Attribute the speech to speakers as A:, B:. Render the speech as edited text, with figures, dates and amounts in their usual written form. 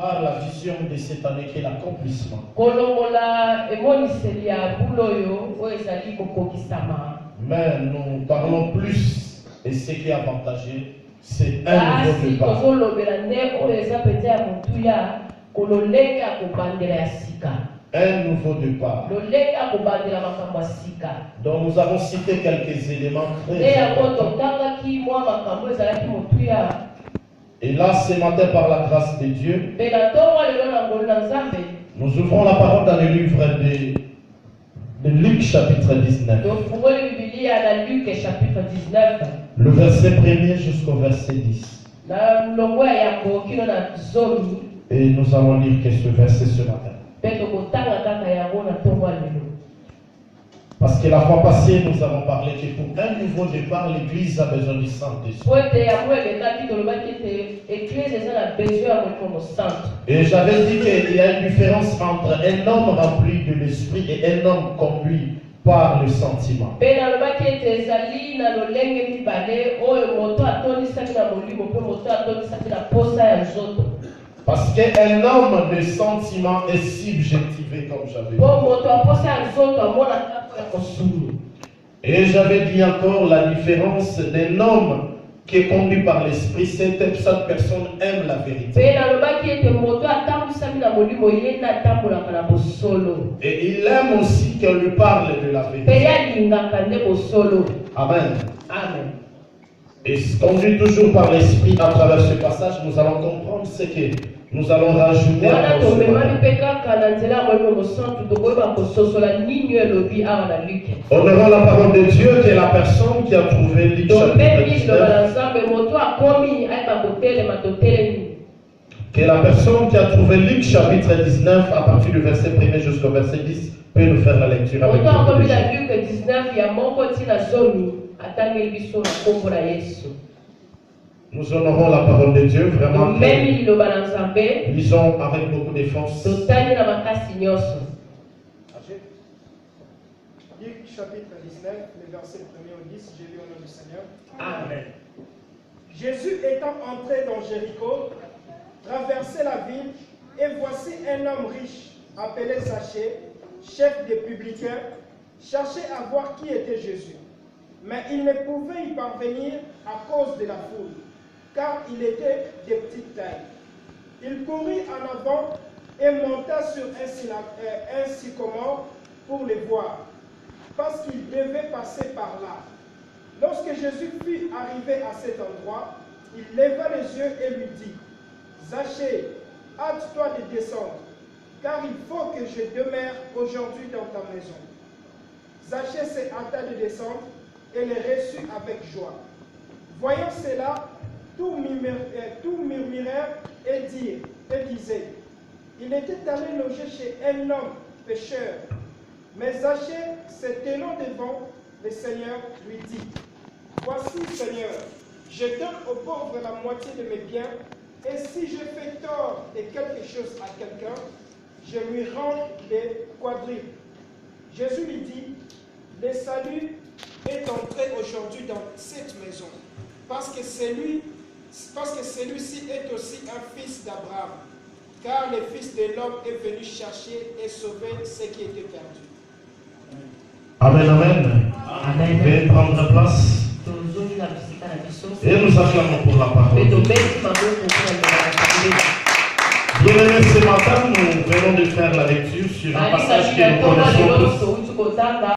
A: Par la vision de cette année qui est l'accomplissement. Mais nous parlons plus, et ce qui est avantageux, c'est un nouveau départ. Un nouveau départ. Donc nous avons cité quelques éléments très importants. Et là, ce matin, par la grâce de Dieu, nous ouvrons la parole dans le livre de Luc chapitre 19. Le verset 1er jusqu'au verset 10. Et nous allons lire que ce verset ce matin. Parce que la fois passée, nous avons parlé que pour un nouveau départ, l'Église a besoin du Saint-Esprit. Et j'avais dit qu'il y a une différence entre un homme rempli de l'Esprit et un homme conduit par le sentiment. Parce qu'un homme de sentiment est subjectivé, comme j'avais dit. Et j'avais dit encore la différence d'un homme qui est conduit par l'esprit, cette personne aime la vérité. Et il aime aussi qu'on lui parle de la vérité. Amen.
B: Amen.
A: Et conduit toujours par l'esprit à travers ce passage, nous allons comprendre ce que nous allons rajouter. Honorons la parole de Dieu qui est la personne qui a trouvé Luc chapitre 19. Que la personne qui a trouvé Luc chapitre 19 à partir du verset 1er jusqu'au verset 10 peut nous faire la lecture avec nous. Nous honorons la parole de Dieu vraiment. Lisons avec beaucoup de force.
C: Luc chapitre 19, les versets 1er au 10, j'ai lu au nom du Seigneur.
B: Amen.
C: Jésus étant entré dans Jéricho, traversait la ville, et voici un homme riche, appelé Zachée, chef des publicains, cherchait à voir qui était Jésus. Mais il ne pouvait y parvenir à cause de la foule, car il était de petite taille. Il courut en avant et monta sur un sycomore pour les voir, parce qu'il devait passer par là. Lorsque Jésus fut arrivé à cet endroit, il leva les yeux et lui dit, « Zachée, hâte-toi de descendre, car il faut que je demeure aujourd'hui dans ta maison. » Zachée se hâta de descendre et le reçut avec joie. Voyant cela, tout murmurèrent et disaient, « Il était allé loger chez un homme pécheur. » Mais Zachée, se tenant devant le Seigneur, lui dit, « Voici, Seigneur, je donne aux pauvres la moitié de mes biens, et si je fais tort de quelque chose à quelqu'un, je lui rends les quadruples. » Jésus lui dit, « Le salut est entré aujourd'hui dans cette maison, parce que celui-ci est aussi un fils d'Abraham, car le Fils de l'homme est venu chercher et sauver ce qui était perdu. »
A: Amen, amen.
B: Amen.
A: Veuillez prendre place. Et nous acclamons pour la parole. Bien-aimés, ce matin, nous venons de faire la lecture sur un passage que nous connaissons tous.